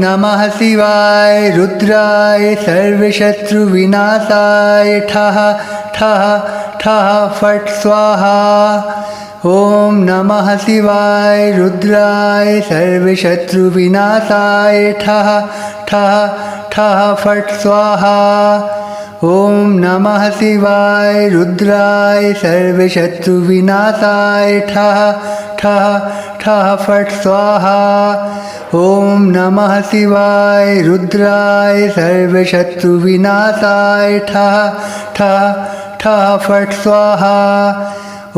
नमः शिवाय रुद्राय सर्वशत्रुविनाशाय ठः ठः ठः फट् स्वाहा। ॐ नमः शिवाय रुद्राय सर्वशत्रुविनाशाय ठः ठः ठः फट् स्वाहा। ॐ नमः शिवाय रुद्राय सर्वशत्रुविनाशाय ठः ठः ठः फट् स्वाहा। ॐ नमः शिवाय रुद्राय सर्वशत्रुविनाशाय ठः ठः ठः फट् स्वाहा।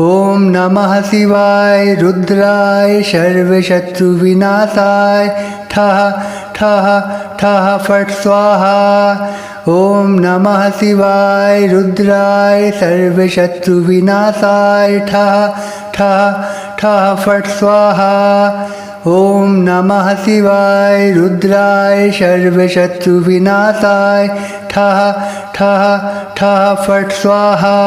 ॐ नमः शिवाय रुद्राय सर्वशत्रुविनाशाय ठः ठः ठः फट् स्वाहा। ॐ नमः शिवाय रुद्राय सर्वशत्रुविनाशाय ठः ठः ठः फट् स्वाहा। ॐ नमः शिवाय रुद्राय सर्वशत्रुविनाशाय ठः ठः ठः फट् स्वाहा।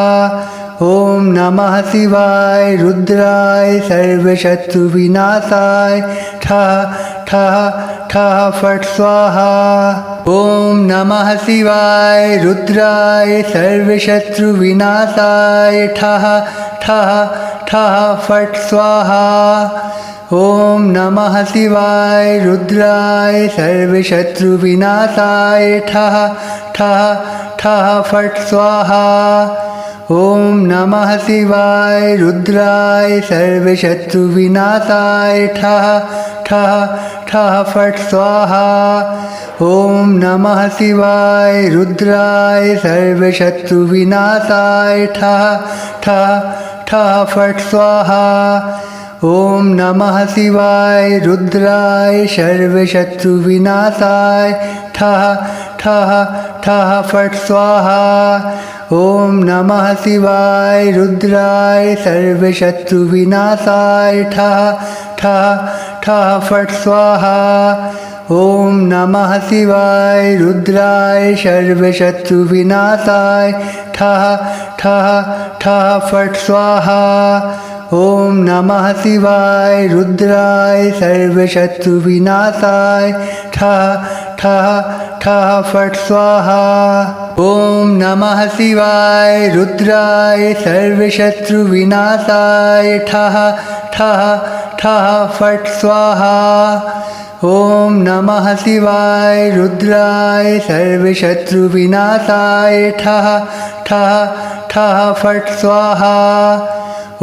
ॐ नमः शिवाय रुद्राय सर्वशत्रुविनाशाय ठः ठः ठः फट् स्वाहा। ॐ नमः शिवाय रुद्राय सर्वशत्रुविनाशाय ठः ठः ठः फट् स्वाहा। ॐ नमः शिवाय रुद्राय सर्वशत्रुविनाशाय ठः ठः ठः फट् स्वाहा। ॐ नमः शिवाय रुद्राय सर्वशत्रुविनाशाय ठः ठः ठः फट् स्वाहा। ॐ नमः शिवाय रुद्राय सर्वशत्रुविनाशाय ठः ठः ठः फट् स्वाहा। ॐ नमः शिवाय रुद्राय सर्वशत्रुविनाशाय ठः ठः ठः फट् स्वाहा। ॐ नमः शिवाय रुद्राय सर्वशत्रुविनाशाय ठः ठः ठः फट् स्वाहा। ॐ नमः शिवाय रुद्राय सर्वशत्रुविनाशाय ठः ठः ठः फट् स्वाहा। ॐ नमः शिवाय रुद्राय सर्वशत्रुविनाशाय ठः ठः ठः फट् स्वाहा। ॐ नमः शिवाय रुद्राय सर्वशत्रुविनाशाय ठः ठः ठः फट् स्वाहा। ॐ नमः शिवाय रुद्राय सर्वशत्रुविनाशाय ठः ठः ठः फट् स्वाहा।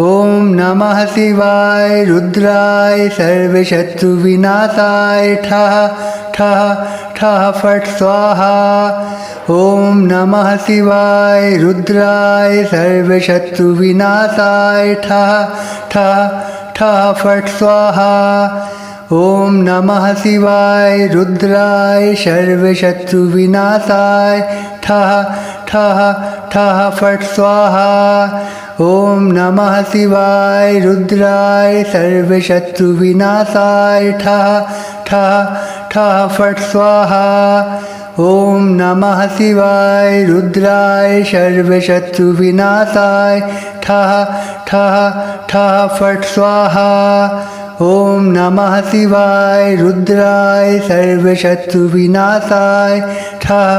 ॐ नमः शिवाय रुद्राय सर्वशत्रुविनाशाय ठः ठः ठः फट् स्वाहा। ॐ नमः शिवाय रुद्राय सर्वशत्रुविनाशाय ठः ठः ठः फट् स्वाहा। ॐ नमः शिवाय रुद्राय सर्वशत्रुविनाशाय ठः ठः ठः फट् स्वाहा। ॐ नमः शिवाय रुद्राय सर्वशत्रुविनाशाय ठः ठः ठः फट् स्वाहा। ॐ नमः शिवाय रुद्राय सर्वशत्रुविनाशाय ठः ठः ठः फट् स्वाहा। ॐ नमः शिवाय रुद्राय सर्वशत्रुविनाशाय ठः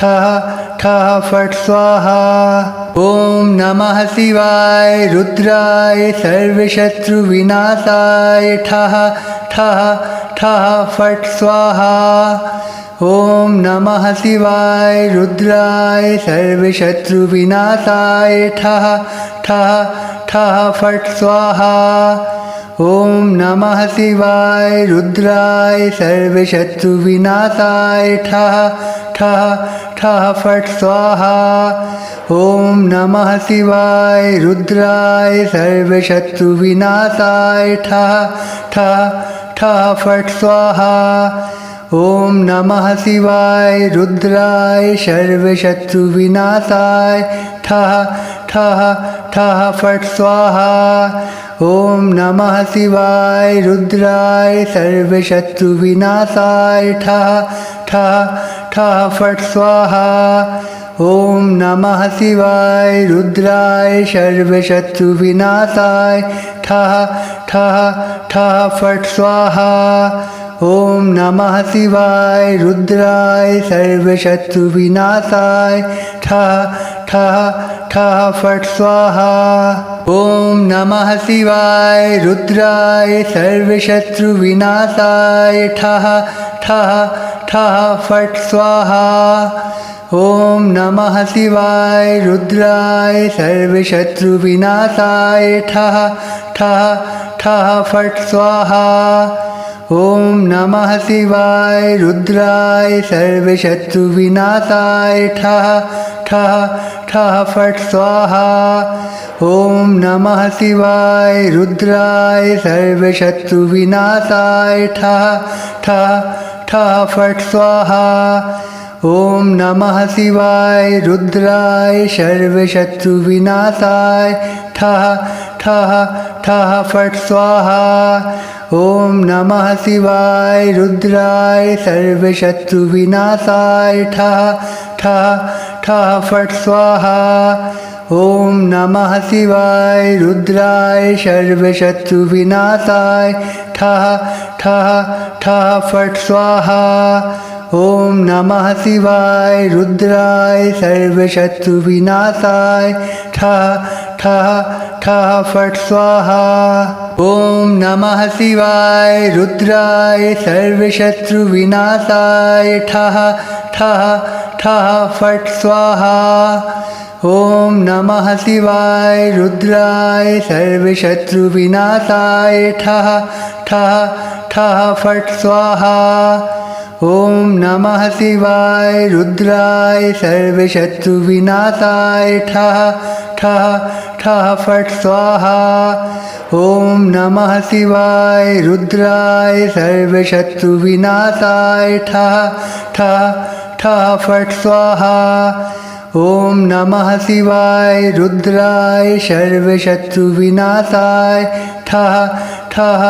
ठः ठः फट् स्वाहा। ॐ नमः शिवाय रुद्राय सर्वशत्रुविनाशाय ठः ठः ठः फट् स्वाहा। ॐ नमः शिवाय रुद्राय सर्वशत्रुविनाशाय ठः ठः ठः फट् स्वाहा। ॐ नमः शिवाय रुद्राय सर्वशत्रुविनाशाय ठः ठः ठः फट् स्वाहा। ॐ नमः शिवाय रुद्राय सर्वशत्रुविनाशाय ठः ठः ठः फट् स्वाहा। ॐ नमः शिवाय रुद्राय सर्वशत्रुविनाशाय ठः ठः ठः फट् स्वाहा। ॐ नमः शिवाय रुद्राय सर्वशत्रुविनाशाय ठः ठः ठः फट् स्वाहा। ॐ नमः शिवाय रुद्राय सर्वशत्रुविनाशाय ठः ठः ठः फट् स्वाहा। ओम नमः शिवाय रुद्राय सर्वशत्रुविनाशाय ठः ठः ठः फट् स्वाहा। ओम नमः शिवाय रुद्राय सर्वशत्रुविनाशाय ठः ठः ठः फट् स्वाहा। ओम नमः शिवाय रुद्राय सर्वशत्रुविनाशाय ठः ठः ठः फट् स्वाहा। ओम नमः शिवाय रुद्राय सर्वशत्रुविनाशाय ठः ठः ठः फट् स्वाहा। ओम नमः शिवाय रुद्राय सर्वशत्रुविनाशाय ठः ठः ठः फट् स्वाहा। ओम नमः शिवाय रुद्राय सर्वशत्रुविनाशाय ठः ठः ठः फट् स्वाहा। ओम नमः शिवाय रुद्राय सर्वशत्रुविनाशाय ठः ठः ठः फट् स्वाहा। ओम नमः शिवाय रुद्राय सर्वशत्रुविनाशाय ठः ठः ठः फट् स्वाहा। ओम नमः शिवाय रुद्राय सर्वशत्रुविनाशाय ठः ठः ठः फट् स्वाहा। ओम नमः शिवाय रुद्राय सर्वशत्रुविनाशाय ठः ठः ठः फट् स्वाहा। ओम नमः शिवाय रुद्राय सर्वशत्रुविनाशाय ठः ठः ठः फट् स्वाहा। ओम नमः शिवाय रुद्राय सर्वशत्रुविनाशाय ठः ठः ठः फट् स्वाहा। ओम नमः शिवाय रुद्राय सर्वशत्रुविनाशाय ठः ठः ठः फट् स्वाहा। ओम नमः शिवाय रुद्राय सर्वशत्रुविनाशाय ठः ठः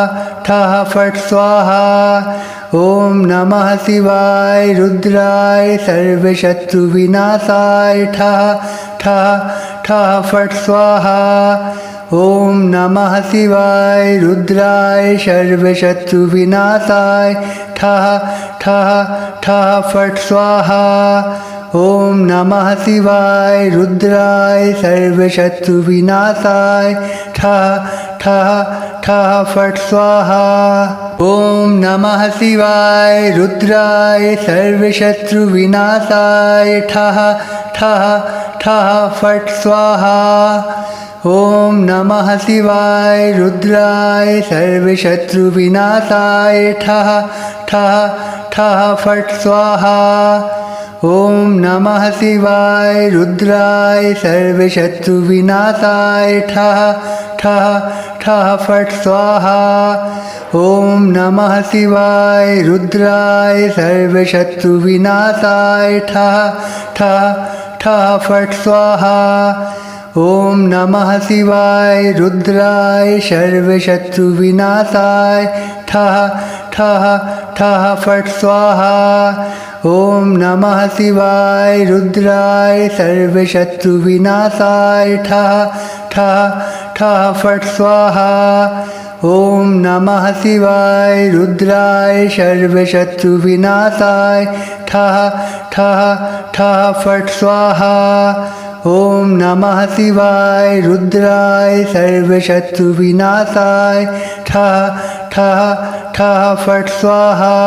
ठः फट् स्वाहा। ओम नमः शिवाय रुद्राय सर्वशत्रुविनाशाय ठः ठः ठः फट् स्वाहा। ओम नमः शिवाय रुद्राय सर्वशत्रुविनाशाय ठः ठः ठः फट् स्वाहा। ओम नमः शिवाय रुद्राय सर्वशत्रुविनाशाय ठः ठः ठः फट् स्वाहा। ओम नमः शिवाय रुद्राय सर्वशत्रुविनाशाय ठः ठः ठः फट् स्वाहा। ओम नमः शिवाय रुद्राय सर्वशत्रुविनाशाय ठः ठः ठः फट् स्वाहा। ओम नमः शिवाय रुद्राय सर्वशत्रुविनाशाय ठः ठः ठः फट् स्वाहा। ओम नमः शिवाय रुद्राय सर्वशत्रुविनाशाय ठः ठः ठः फट् स्वाहा। ओम नमः शिवाय रुद्राय सर्वशत्रुविनाशाय ठः ठः ठः फट् स्वाहा। ओम नमः शिवाय रुद्राय सर्वशत्रुविनाशाय ठः ठः ठः फट् स्वाहा। ओम नमः शिवाय रुद्राय सर्वशत्रुविनाशाय ठः ठः ठः फट् स्वाहा। ओम नमः शिवाय रुद्राय सर्वशत्रुविनाशाय ठः ठः ठः फट् स्वाहा।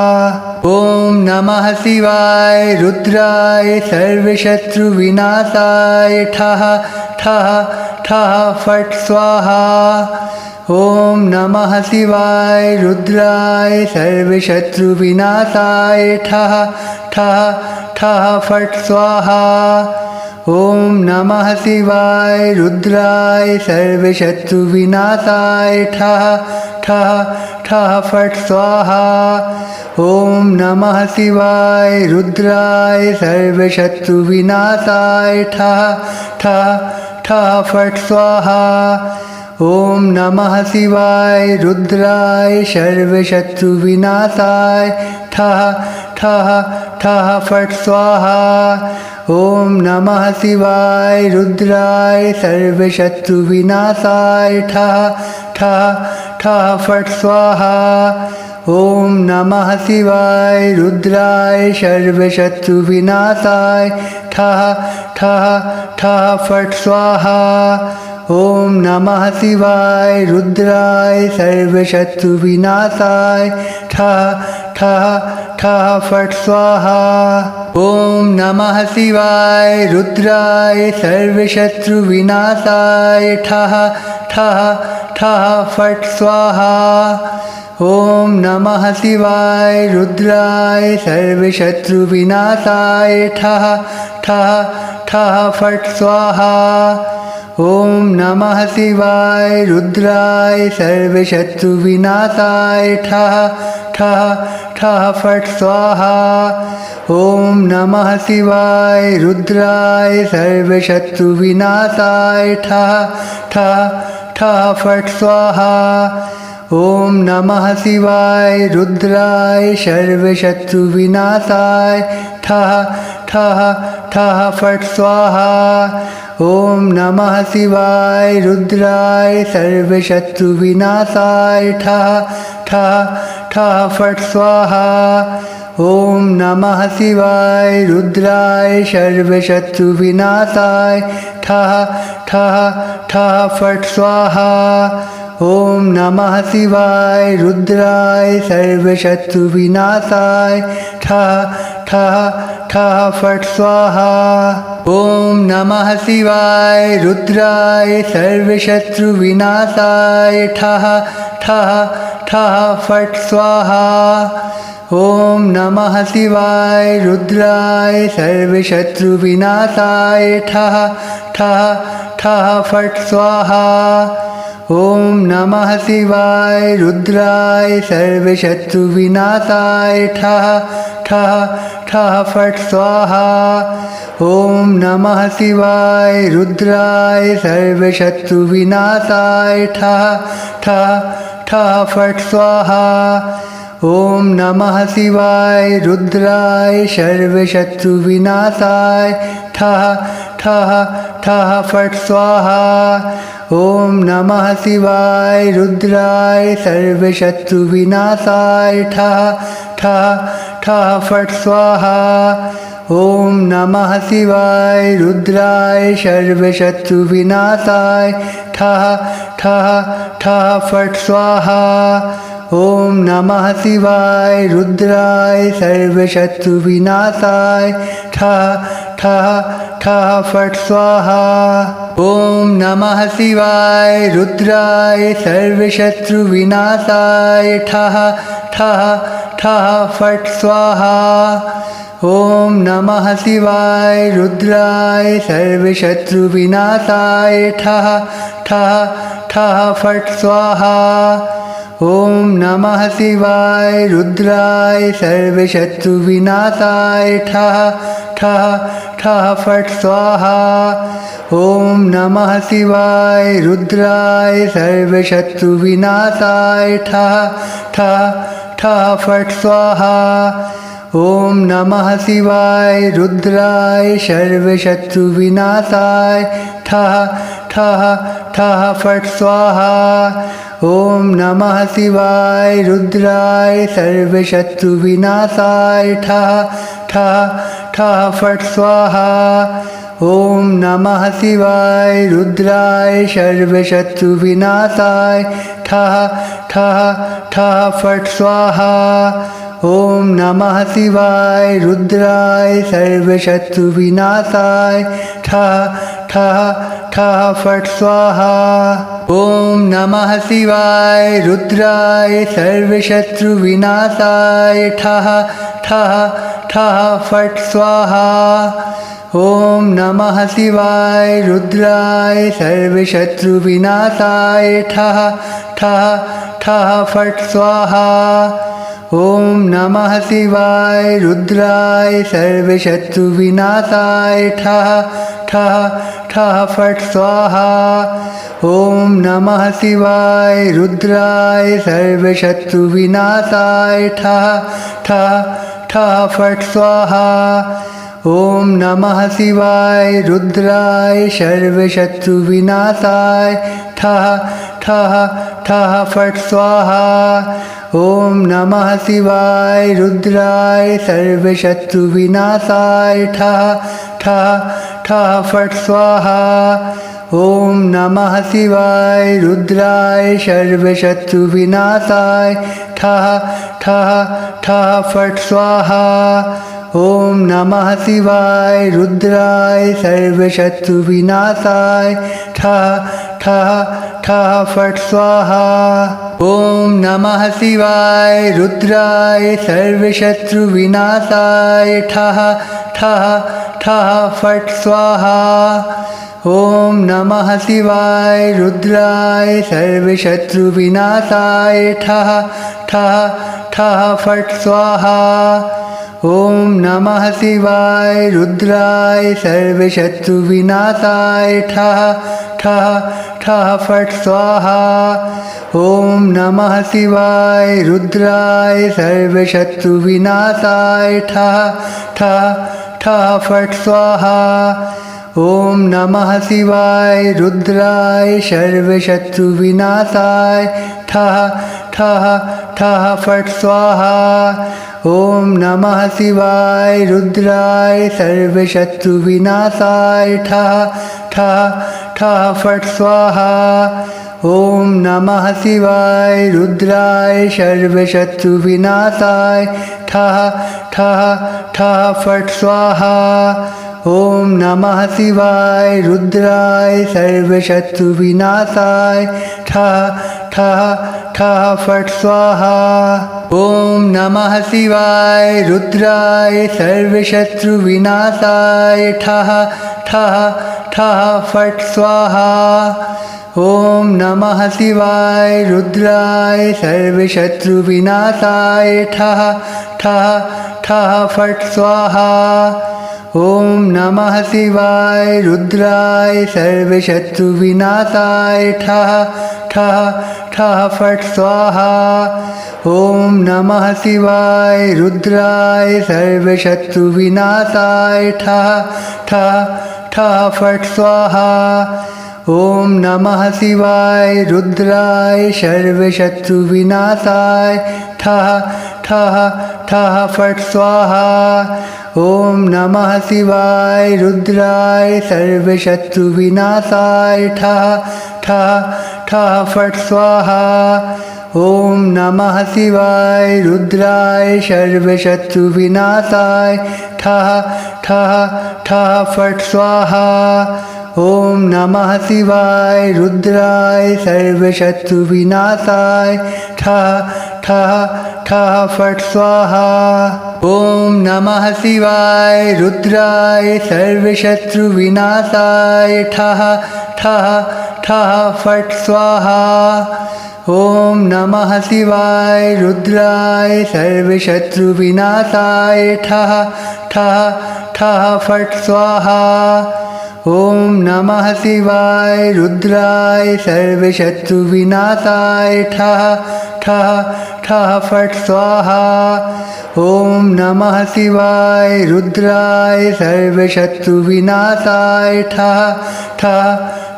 ओम नमः शिवाय रुद्राय सर्वशत्रुविनाशाय ठः ठः ठः फट् स्वाहा। ओम नमः शिवाय रुद्राय सर्वशत्रुविनाशाय ठः ठः ठः फट् स्वाहा। ओम नमः शिवाय रुद्राय सर्वशत्रुविनाशाय ठः ठः ठः फट् स्वाहा। ओम नमः शिवाय रुद्राय सर्वशत्रुविनाशाय ठः ठः ठः फट् स्वाहा। ओम नमः शिवाय रुद्राय सर्वशत्रुविनाशाय ठः ठः ठः फट् स्वाहा। ओम नमः शिवाय रुद्राय सर्वशत्रुविनाशाय ठः ठः ठः फट् स्वाहा। ॐ नमः शिवाय रुद्राय सर्वशत्रुविनाशाय ठः ठः ठः फट् स्वाहा। ॐ नमः शिवाय रुद्राय सर्वशत्रुविनाशाय ठः ठः ठः फट् स्वाहा। ॐ नमः शिवाय रुद्राय सर्वशत्रुविनाशाय ठः ठः ठः फट् स्वाहा। ॐ नमः शिवाय रुद्राय सर्वशत्रुविनाशाय ठः ठः ठः फट् स्वाहा। ॐ नमः शिवाय रुद्राय सर्वशत्रुविनाशाय ठः ठः ठः फट् स्वाहा। ॐ नमः शिवाय रुद्राय सर्वशत्रुविनाशाय ठः ठः ठः फट् स्वाहा। ॐ नमः शिवाय रुद्राय सर्वशत्रुविनाशाय ठः ठः ठः फट् स्वाहा। ॐ नमः शिवाय रुद्राय सर्वशत्रुविनाशाय ठः ठः ठः फट् स्वाहा। ॐ नमः शिवाय रुद्राय सर्वशत्रुविनाशाय ठः ठः ठः फट् स्वाहा। ॐ नमः शिवाय रुद्राय सर्वशत्रुविनाशाय ठः ठः ठः फट् स्वाहा। ॐ नमः शिवाय रुद्राय सर्वशत्रुविनाशाय ठः ठः ठः फट् स्वाहा। ॐ नमः शिवाय रुद्राय सर्वशत्रुविनाशाय ठः ठः ठः फट् स्वाहा। ॐ नमः शिवाय रुद्राय सर्वशत्रुविनाशाय ठः ठः ठः फट् स्वाहा। ॐ नमः शिवाय रुद्राय सर्वशत्रुविनाशाय ठः ठः ठः फट् स्वाहा। ॐ नमः शिवाय रुद्राय सर्वशत्रुविनाशाय ठः ठः ठः फट् स्वाहा। ॐ नमः शिवाय रुद्राय सर्वशत्रुविनाशाय ठः ठः ठः फट् स्वाहा। ॐ नमः शिवाय रुद्राय सर्वशत्रुविनाशाय ठः ठः ठः फट् स्वाहा। ॐ नमः शिवाय रुद्राय सर्वशत्रुविनाशाय ठः ठः ठः फट् स्वाहा। ॐ नमः शिवाय रुद्राय सर्वशत्रुविनाशाय ठः ठः ठः फट् स्वाहा। ॐ नमः शिवाय रुद्राय सर्वशत्रुविनाशाय ठः ठः ठः फट् स्वाहा। ॐ नमः शिवाय रुद्राय सर्वशत्रुविनाशाय ठः ठः ठः फट् स्वाहा। ॐ नमः शिवाय रुद्राय सर्वशत्रुविनाशाय ठः ठः ठः फट् स्वाहा। ॐ नमः शिवाय रुद्राय सर्वशत्रुविनाशाय ठः ठः ठः फट् स्वाहा। ॐ नमः शिवाय रुद्राय सर्वशत्रुविनाशाय ठः ठः ठः फट् स्वाहा। ॐ नमः शिवाय रुद्राय सर्वशत्रुविनाशाय ठः ठः ठः फट् स्वाहा। ॐ नमः शिवाय रुद्राय सर्वशत्रुविनाशाय ठः ठः ठः फट् स्वाहा। ॐ नमः शिवाय रुद्राय सर्वशत्रुविनाशाय ठः ठः ठः फट् स्वाहा। ॐ नमः शिवाय रुद्राय सर्वशत्रुविनाशाय ठः ठः ठः फट् स्वाहा। ॐ नमः शिवाय रुद्राय सर्वशत्रुविनाशाय ठः ठः ठः फट् स्वाहा। ॐ नमः शिवाय रुद्राय सर्वशत्रुविनाशाय ठः ठः ठः फट् स्वाहा। ॐ नमः शिवाय रुद्राय सर्वशत्रुविनाशाय ठः ठः ठः फट् स्वाहा। ॐ नमः शिवाय रुद्राय सर्वशत्रुविनाशाय ठः ठः ठः फट् स्वाहा। ॐ नमः शिवाय रुद्राय सर्वशत्रुविनाशाय ठः ठः ठः फट् स्वाहा। ॐ नमः शिवाय रुद्राय सर्वशत्रुविनाशाय ठः ठः ठः फट् स्वाहा। ॐ नमः शिवाय रुद्राय सर्वशत्रुविनाशाय ठः ठः ठः फट् स्वाहा। ॐ नमः शिवाय रुद्राय सर्वशत्रुविनाशाय ठः ठः ठः फट् स्वाहा। ॐ नमः शिवाय रुद्राय सर्वशत्रुविनाशाय ठः ठः ठः फट् स्वाहा। ॐ नमः शिवाय रुद्राय सर्वशत्रुविनाशाय ठः ठः ठः फट् स्वाहा। ॐ नमः शिवाय रुद्राय सर्वशत्रुविनाशाय ठः ठः ठः फट् स्वाहा। ॐ नमः शिवाय रुद्राय सर्वशत्रुविनाशाय ठः ठः ठः फट् स्वाहा। ॐ नमः शिवाय रुद्राय सर्वशत्रुविनाशाय ठः ठः ठः फट् स्वाहा। ॐ नमः शिवाय रुद्राय सर्वशत्रुविनाशाय ठः ठः ठः फट् स्वाहा। ॐ नमः शिवाय रुद्राय सर्वशत्रुविनाशाय ठः ठः ठः फट् स्वाहा। ॐ नमः शिवाय रुद्राय सर्वशत्रुविनाशाय ठः ठः ठः फट् स्वाहा। ॐ नमः शिवाय रुद्राय सर्वशत्रुविनाशाय ठः ठः ठः फट् स्वाहा। ॐ नमः शिवाय रुद्राय सर्वशत्रुविनाशाय ठः ठः ठः फट् स्वाहा। ॐ नमः शिवाय रुद्राय सर्वशत्रुविनाशाय ठः ठः ठः फट् स्वाहा। ॐ नमः शिवाय रुद्राय सर्वशत्रुविनाशाय ठः ठः ठः फट् स्वाहा। ॐ नमः शिवाय रुद्राय सर्वशत्रुविनाशाय ठः ठः ठः फट् स्वाहा। ॐ नमः शिवाय रुद्राय सर्वशत्रुविनाशाय ठः ठः ठः फट् स्वाहा। ॐ नमः शिवाय रुद्राय सर्वशत्रुविनाशाय ठः ठः ठः फट् स्वाहा। ॐ नमः शिवाय रुद्राय सर्वशत्रुविनाशाय ठः ठः ठः फट् स्वाहा। ॐ नमः शिवाय रुद्राय सर्वशत्रुविनाशाय ठः ठः ठः फट् स्वाहा। ॐ नमः शिवाय रुद्राय सर्वशत्रुविनाशाय ठः ठः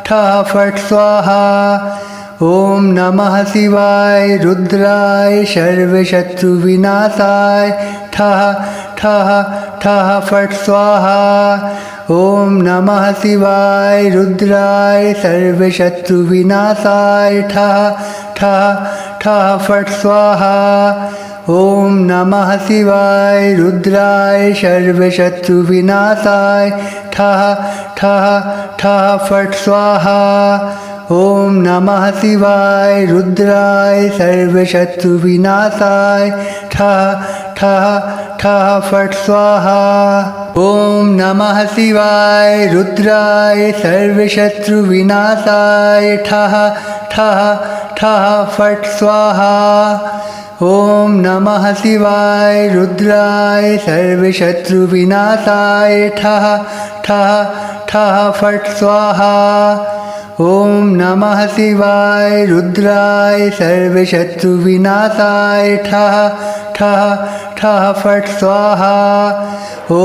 ठः फट् स्वाहा। ॐ नमः शिवाय रुद्राय सर्वशत्रुविनाशाय ठः ठः ठः फट् स्वाहा। ॐ नमः शिवाय रुद्राय सर्वशत्रुविनाशाय ठः ठः ठः फट् स्वाहा। ॐ नमः शिवाय रुद्राय सर्वशत्रुविनाशाय ठः ठः ठः फट् स्वाहा। ॐ नमः शिवाय रुद्राय सर्वशत्रुविनाशाय ठः ठः ठः फट् स्वाहा। ॐ नमः शिवाय रुद्राय सर्वशत्रुविनाशाय ठः ठः ठः फट् स्वाहा। ॐ नमः शिवाय रुद्राय सर्वशत्रुविनाशाय ठः ठः ठः फट् स्वाहा। ॐ नमः शिवाय रुद्राय सर्वशत्रुविनाशाय ठः ठः ठः फट् स्वाहा। ॐ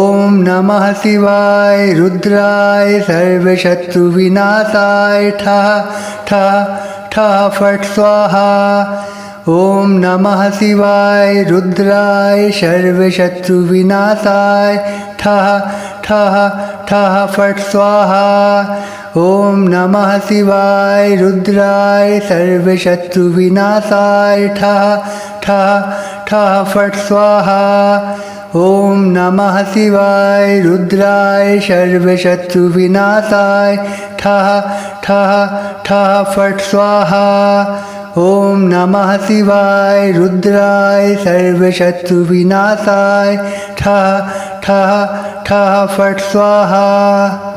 नमः शिवाय रुद्राय सर्वशत्रुविनाशाय ठः ठः ठः फट् स्वाहा। ॐ नमः शिवाय रुद्राय सर्वशत्रुविनाशाय ठः ठः ठः फट् स्वाहा। ॐ नमः शिवाय रुद्राय सर्वशत्रुविनाशाय ठः ठः ठः फट् स्वाहा। ॐ नमः शिवाय रुद्राय सर्वशत्रुविनाशाय ठः ठः ठः फट् स्वाहा। ॐ नमः शिवाय रुद्राय सर्वशत्रुविनाशाय ठः ठः ठः फट् स्वाहा।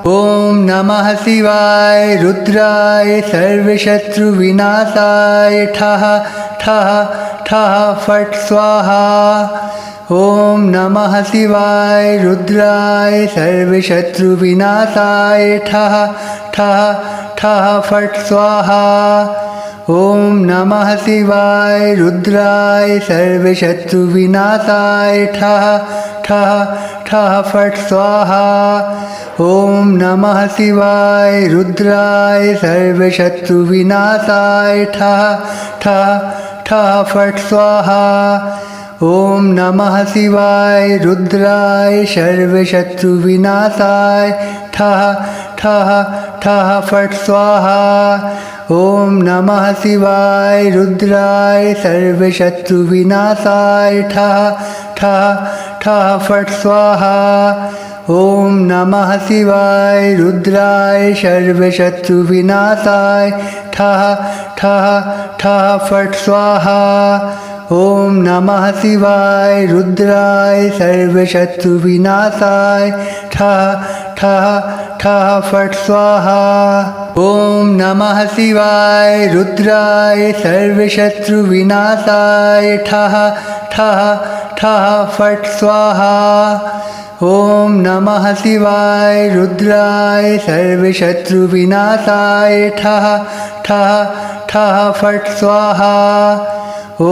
ॐ नमः शिवाय रुद्राय सर्वशत्रुविनाशाय ठः ठः ठः फट् स्वाहा। ॐ नमः शिवाय रुद्राय सर्वशत्रुविनाशाय ठः ठः ठः फट् स्वाहा। ॐ नमः शिवाय रुद्राय सर्वशत्रुविनाशाय ठः ठः ठः फट् स्वाहा। ॐ नमः शिवाय रुद्राय सर्वशत्रुविनाशाय ठः ठः ठः फट् स्वाहा। ॐ नमः शिवाय रुद्राय सर्वशत्रुविनाशाय ठः ठः ठः फट् स्वाहा। ॐ नमः शिवाय रुद्राय सर्वशत्रुविनाशाय ठः ठः ठः फट् स्वाहा। ॐ नमः शिवाय रुद्राय सर्वशत्रुविनाशाय ठः ठः ठः फट् स्वाहा। ॐ नमः शिवाय रुद्राय सर्वशत्रुविनाशाय ठः ठः ठः फट् स्वाहा। ॐ नमः शिवाय रुद्राय सर्वशत्रुविनाशाय ठः ठः ठः फट् स्वाहा। ॐ नमः शिवाय रुद्राय सर्वशत्रुविनाशाय ठः ठः ठः फट् स्वाहा। ॐ नमः शिवाय रुद्राय सर्वशत्रुविनाशाय ठः ठः ठः फट् स्वाहा। ॐ नमः शिवाय रुद्राय सर्वशत्रुविनाशाय ठः ठः ठः फट् स्वाहा। ॐ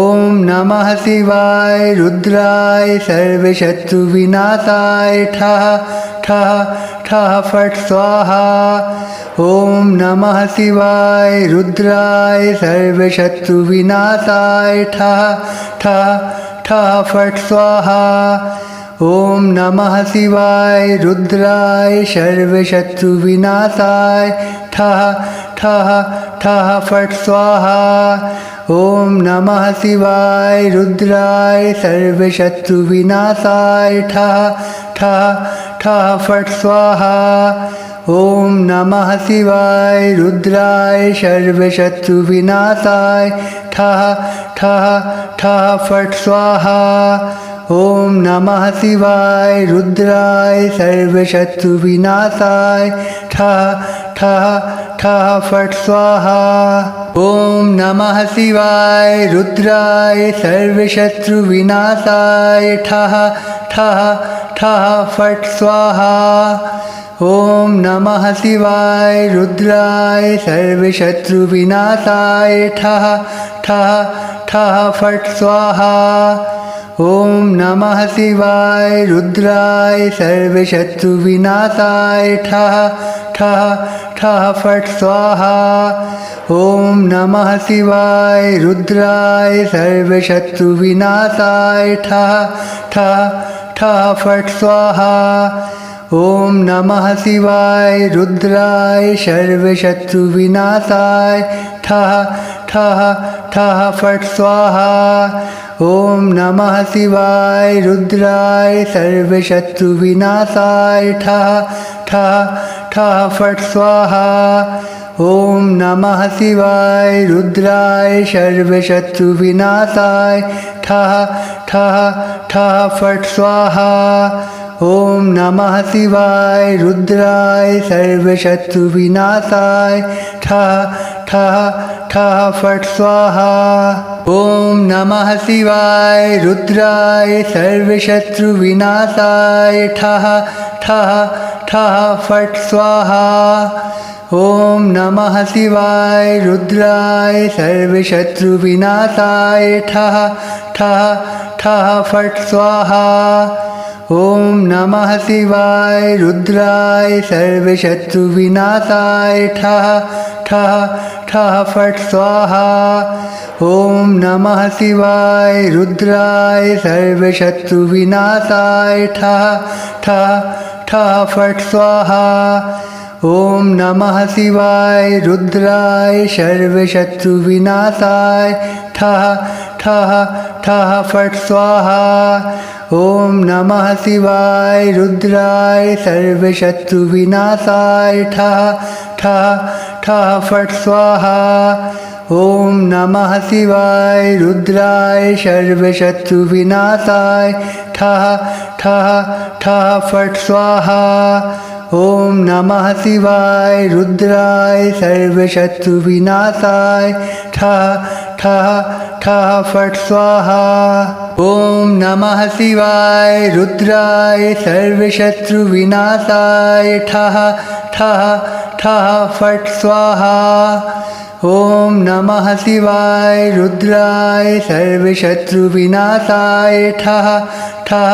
नमः शिवाय रुद्राय सर्वशत्रुविनाशाय ठः ठः ठः फट् स्वाहा। ॐ नमः शिवाय रुद्राय सर्वशत्रुविनाशाय ठः ठः ठः फट् स्वाहा। ॐ नमः शिवाय रुद्राय सर्वशत्रुविनाशाय ठः ठः ठः फट् स्वाहा। ॐ नमः शिवाय रुद्राय सर्वशत्रुविनाशाय ठः ठः ठः फट् स्वाहा। ॐ नमः शिवाय रुद्राय सर्वशत्रुविनाशाय ठः ठः ठः फट् स्वाहा। ॐ नमः शिवाय रुद्राय सर्वशत्रुविनाशाय ठः ठः ठः फट् स्वाहा। ॐ नमः शिवाय रुद्राय सर्वशत्रुविनाशाय ठः ठः ठः फट् स्वाहा। ॐ नमः शिवाय रुद्राय सर्वशत्रुविनाशाय ठः ठः ठः फट् स्वाहा। ॐ नमः शिवाय रुद्राय सर्वशत्रुविनाशाय ठः ठः ठः फट् स्वाहा। ॐ नमः शिवाय रुद्राय सर्वशत्रुविनाशाय ठः ठः ठः ॐ नमः शिवाय रुद्राय सर्वशत्रुविनाशाय ठः ठः ठः फट् स्वाहा। ॐ नमः शिवाय रुद्राय सर्वशत्रुविनाशाय ठः ठः ठः फट् स्वाहा। ॐ नमः शिवाय रुद्राय सर्वशत्रुविनाशाय ठः ठः ठः फट् स्वाहा। ॐ नमः शिवाय रुद्राय सर्वशत्रुविनाशाय ठः ठः ठः फट् स्वाहा। ॐ नमः शिवाय रुद्राय सर्वशत्रुविनाशाय ठः ठः ठः फट् स्वाहा। ॐ नमः शिवाय रुद्राय सर्वशत्रुविनाशाय ठः ठः ठः फट् स्वाहा। ॐ नमः शिवाय रुद्राय सर्वशत्रुविनाशाय ठः ठः ठः फट् स्वाहा। ॐ नमः शिवाय रुद्राय सर्वशत्रुविनाशाय ठः ठः ठः फट् स्वाहा। ॐ नमः शिवाय रुद्राय सर्वशत्रुविनाशाय ठः ठः ठः फट् स्वाहा। ॐ नमः शिवाय रुद्राय सर्वशत्रुविनाशाय ठः ठः ठः फट् स्वाहा। ॐ नमः शिवाय रुद्राय सर्वशत्रुविनाशाय ठः ठः ठः फट् स्वाहा। ॐ नमः शिवाय रुद्राय सर्वशत्रुविनाशाय ठः ठः ठः फट् स्वाहा। ॐ नमः शिवाय रुद्राय सर्वशत्रुविनाशाय ठः ठः ठः फट् स्वाहा। ॐ नमः शिवाय रुद्राय सर्वशत्रुविनाशाय ठः ठः ठः फट् स्वाहा। ॐ नमः शिवाय रुद्राय सर्वशत्रुविनाशाय ठः ठः ठः फट् स्वाहा। ॐ नमः शिवाय रुद्राय सर्वशत्रुविनाशाय ठः ठः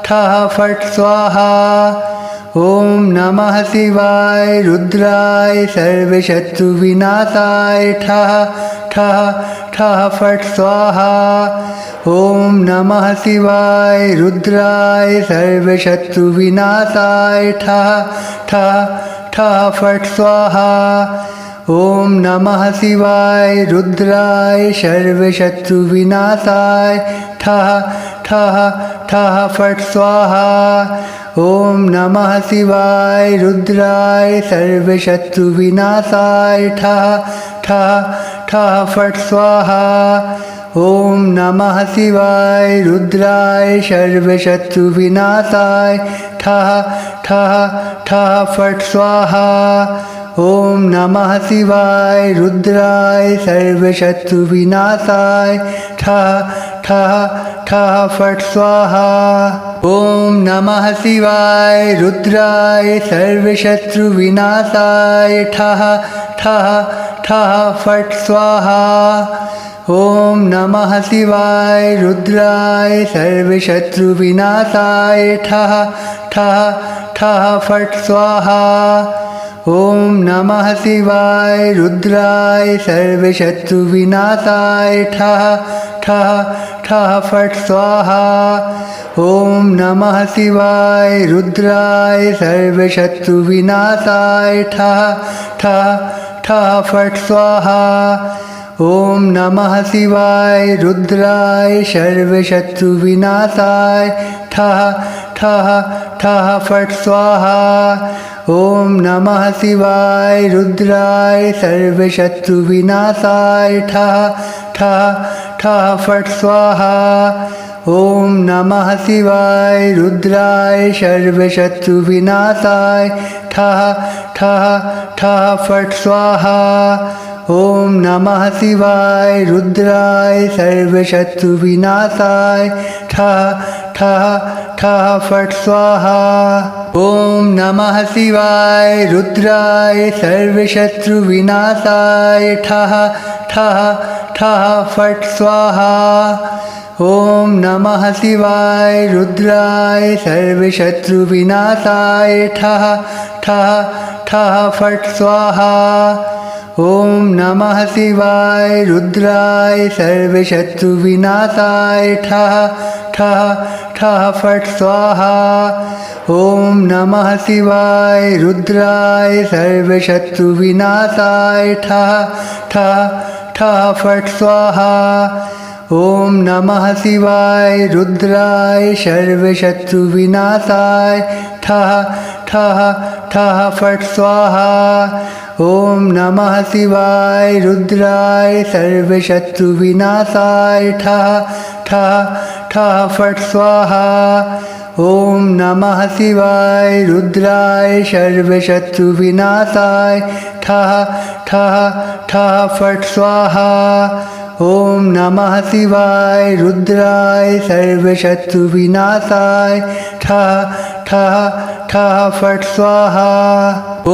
ठः फट् स्वाहा। ॐ नमः शिवाय रुद्राय सर्वशत्रुविनाशाय ठः ठः ठः फट् स्वाहा। ॐ नमः शिवाय रुद्राय सर्वशत्रुविनाशाय ठः ठः ठः फट् स्वाहा। ॐ नमः शिवाय रुद्राय सर्वशत्रुविनाशाय ठः ठः ठः फट् स्वाहा। ॐ नमः शिवाय रुद्राय सर्वशत्रुविनाशाय ठः ठः ठः फट् स्वाहा। ॐ नमः शिवाय रुद्राय सर्वशत्रुविनाशाय ठः ठः ठः फट् स्वाहा। ॐ नमः शिवाय रुद्राय सर्वशत्रुविनाशाय ठः ठः ठः फट् स्वाहा। ॐ नमः शिवाय रुद्राय सर्वशत्रुविनाशाय ठः ठः ठः फट् स्वाहा। ॐ नमः शिवाय रुद्राय सर्वशत्रुविनाशाय ठः ठः ठः फट् स्वाहा। ॐ नमः शिवाय रुद्राय सर्वशत्रुविनाशाय ठः ठः ठः फट् स्वाहा। ॐ नमः शिवाय रुद्राय सर्वशत्रुविनाशाय ठः ठः ठः फट् स्वाहा। ॐ नमः शिवाय रुद्राय सर्वशत्रुविनाशाय ठः ठः ठः फट् स्वाहा। ॐ नमः शिवाय रुद्राय सर्वशत्रुविनाशाय ठः ठः ठः फट् स्वाहा। ॐ नमः शिवाय रुद्राय सर्वशत्रुविनाशाय ठः ठः ठः फट् स्वाहा। ॐ नमः शिवाय रुद्राय सर्वशत्रुविनाशाय ठः ठः ठः फट् स्वाहा। ॐ नमः शिवाय रुद्राय सर्वशत्रुविनाशाय ठः ठः ठः फट् स्वाहा। ॐ नमः शिवाय रुद्राय सर्वशत्रुविनाशाय ठः ठः ठः फट् स्वाहा। ॐ नमः शिवाय रुद्राय सर्वशत्रुविनाशाय ठः ठः ठः फट् स्वाहा। ॐ नमः शिवाय रुद्राय सर्वशत्रुविनाशाय ठः ठः ठः फट् स्वाहा। ॐ नमः शिवाय रुद्राय सर्वशत्रुविनाशाय ठः ठः ठः फट् स्वाहा। ॐ नमः शिवाय रुद्राय सर्वशत्रुविनाशाय ठः ठः ठः फट् स्वाहा। ॐ नमः शिवाय रुद्राय सर्वशत्रुविनाशाय ठः ठः ठः फट् स्वाहा। ॐ नमः शिवाय रुद्राय सर्वशत्रुविनाशाय ठः ठः ठः फट् स्वाहा। ॐ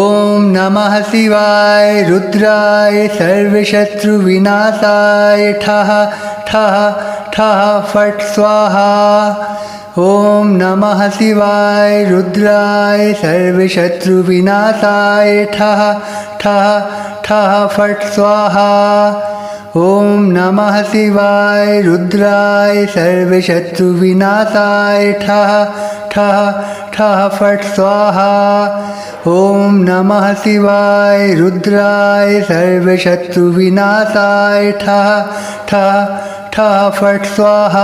नमः शिवाय रुद्राय सर्वशत्रुविनाशाय ठः ठः ठः फट् स्वाहा। ॐ नमः शिवाय रुद्राय सर्वशत्रुविनाशाय ठः ठः ठः फट् स्वाहा। ॐ नमः शिवाय रुद्राय सर्वशत्रुविनाशाय ठः ठः ठः फट् स्वाहा। ॐ नमः शिवाय रुद्राय सर्वशत्रुविनाशाय ठः ठः ठः फट् स्वाहा।